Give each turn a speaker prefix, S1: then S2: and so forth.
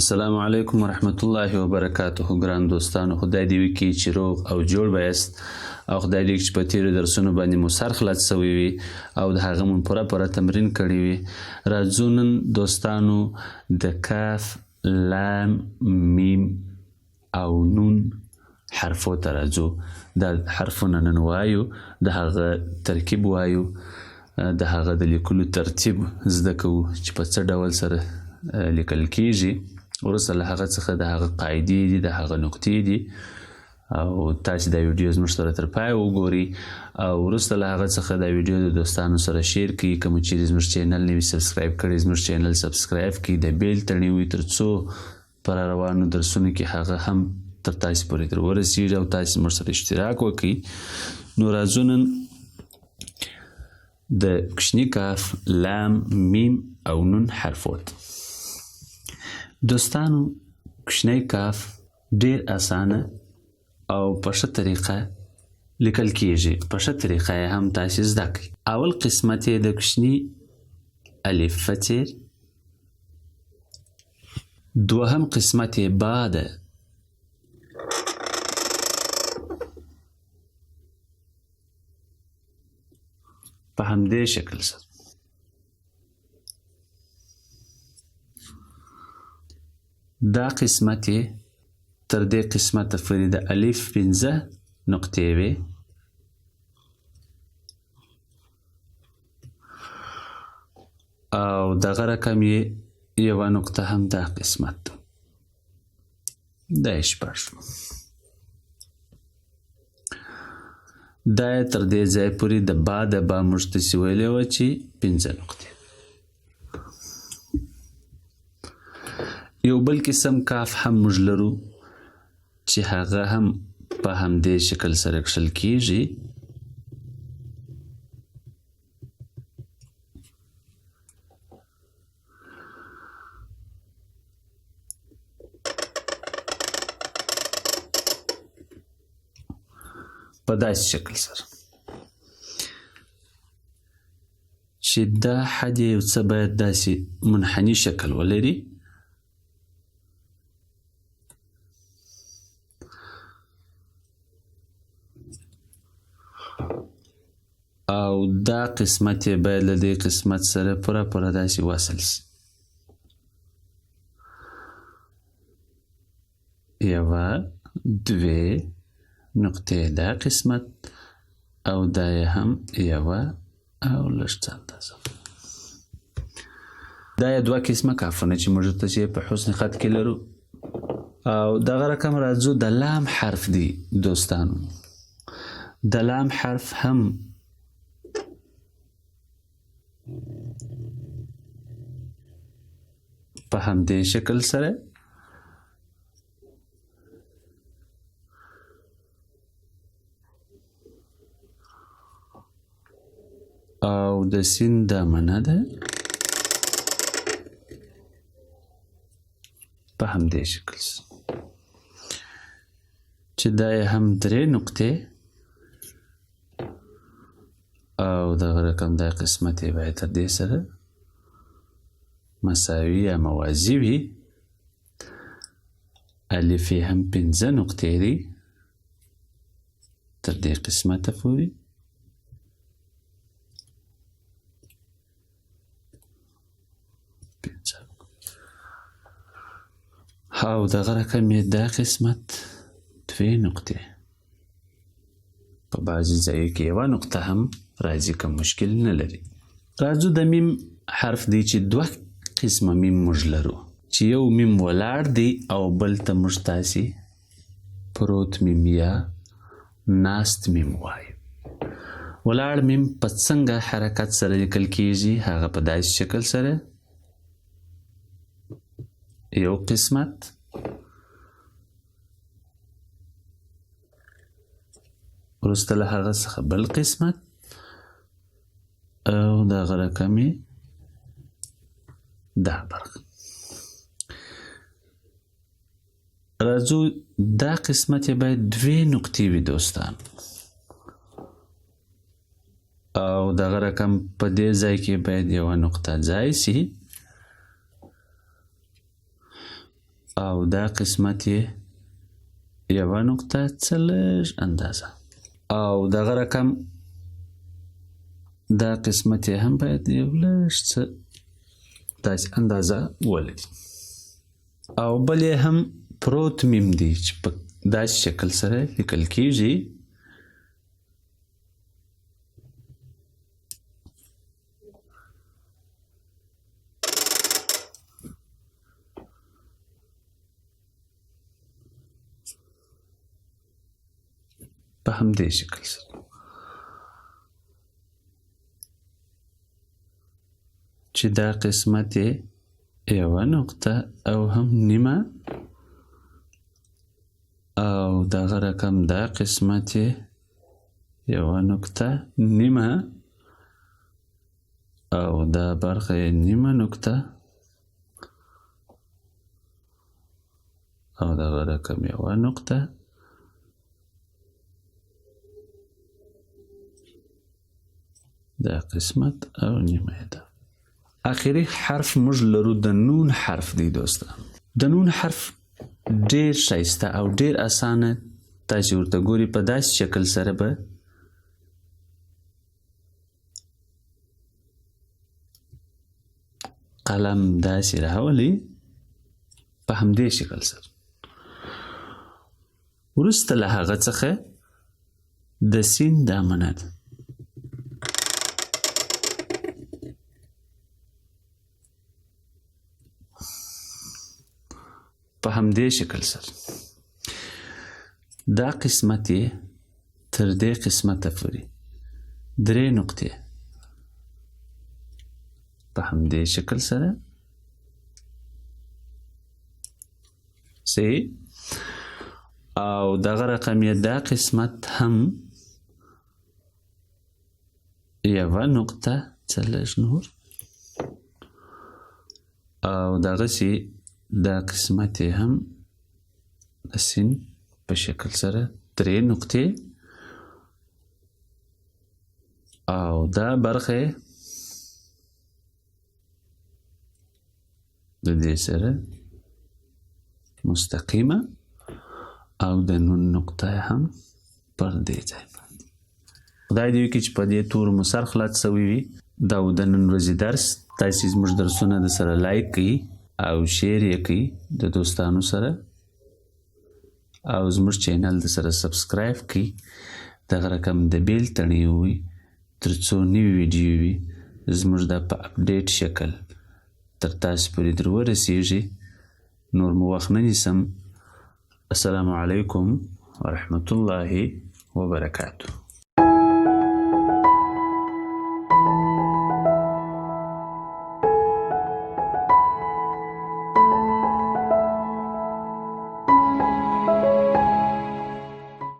S1: السلام علیکم ورحمت الله وبرکاته. ګران دوستانو، خدای دې وکړي چې روغ او جوړ به یاست او خدای دې وکړي چې په تېرو درسونو باندې مو سر خلاص شوی وي او د هغه مو پوره تمرین کړی وي. راځو نن دوستانو د کاف، لام، میم او نون حرفو ته راځو. دا حرفونه نن وایو، د هغه ترکیب وایو، د هغه د لیکلو ترتیب زده کوو چې په څه ډول سره لیکل کیږي. وروسته له هغه څخه د هغه قاعدې دي، د هغه نقطې دي او تاسو دا ویډیو زموږ سره تر پای وګورئ او وروسته له هغه څخه دا ویډیو د دوستانو سره شیر کړئ. کوم چې زموږ چینل نه وي سبسکرایب کړی، زموږ چینل سبسکرایب کړئ، د بیل تڼۍ وي تر څو پر روانو درسونو کې هغه هم تر تاسو پورې تر ورسیږي او تاسو زموږ سره اشتراک وکړئ. نو راځو نن د کوچني کاف، لام، میم او نون حرفوت. دوستانو، کوچنی کاف ډیر اسانه او په ښه طریقه لیکل کیږي. په ښه طریقه یې هم تاسو زده کړئ. اول قسمت یې د کوچني الف فتحې، دوهم قسمت یې با ده، په همدې شکل سره. دا قسمت یې تر دې قسمته پورې د الف 15 نقطې وي او دغه رقم یې یوه نقطه هم دا قسمت ده. دا یې شپږ. دا یې تر دې ځای پورې د با موږ تاسې ویلې وه چې 15 نقطې. یو بل قسم کاف هم موږ لرو چې هغه هم په همدې شکل سره کښل کیږي. په داسې شکل سره چې دا حد یو څه باید داسې منحني شکل ولري او دا قسمت یې باید له دې قسمت سره پوره داسې وصل شي. یوه، دوې نقطې دا قسمت او دا یې هم یوه او لږ څه اندازه. دا یې دوه قسمه کافونه چې موږ ته په حسن خط کې لرو. او دغه رقم راځو د لام حرف دی دوستانو. د لام حرف هم په همدې شکل سره او د سین دا منه ده په همدې شکل سره چې دا یې هم 3 نقطې او دغه رقم دا قسمت یې باید تر دې سره مساوي یا موازي وي. الف یې هم 15 نقطې دي تر دې قسمته پورې. او دغه رقم یې دا قسمت 2 نقطې. په بعضې ځایو کې یوه نقطه هم راځي، کوم مشکل نه لري. راځو د میم حرف دی چې دوه قسمه میم موږ لرو چې یو میم ولاړ دی او بل ته موږ تاسې پروت میم یا ناست میم وایو. ولاړ میم په څنګه حرکت سره لیکل کیږي؟ هغه په داسې شکل سره یو قسمت وروسته له هغه څخه بل قسمت او دغه رقم یې دا برخه. راځو دا قسمت یې باید 2 نقطې وي دوستان او دغه رقم په دې ځای کې باید یوه نقطه ځای سي او دا قسمت یې 1.40 اندازه او دغه رقم دا قسمت یې هم باید یو لږ څه داسې اندازه ولري او بل یې هم پروت میم دی چې په داسې شکل سره لیکل کیږي په همدې شکل سره چې دا قسمت یې 1 او هم نیمه او دغه رقم دا قسمت یې 1.5 او دا برخه یې 0.5 او دغه رقم 1 دا قسمت او نیمه ده آخری حرف موږ لرو د نون حرف دی دوستان د نون حرف ډیر ښایسته او ډیر اسانه تاسې ورته ګوري په داسې شکل سره به قلم داسې راولي په همدې شکل سره وروسته له هغه څخه د سین دامنه ده په همدې شکل سره دا قسمت یې تر دې قسمته پورې 3 نقطې په همدې شکل سره صحیح او دغه رقم یې دا قسمت هم 1.40 نور او دغسې دا قسمت یې هم د سین په شکل سره 3 نقطې او دا برخه د دې سره مستقیمه او د نون نقطه هم پر دې ځای باندې خدای دې وکړي چې په دې تورو مو سر خلاص سوی وي دا د نن ورځې درس تاسې زموږ درسونه د سره لایک کړئ او شیر یې کړئ د دوستانو سره او زموږ چینل د سره سبسکرایب کړئ دغه رقم د بیل تڼۍ ووهئ تر څو نوې ویډیو وي زموږ دا په اپډیټ شکل تر تاسو پورې در ورسیږي نور مو وخت نه نیسم السلام علیکم ورحمة الله وبرکاته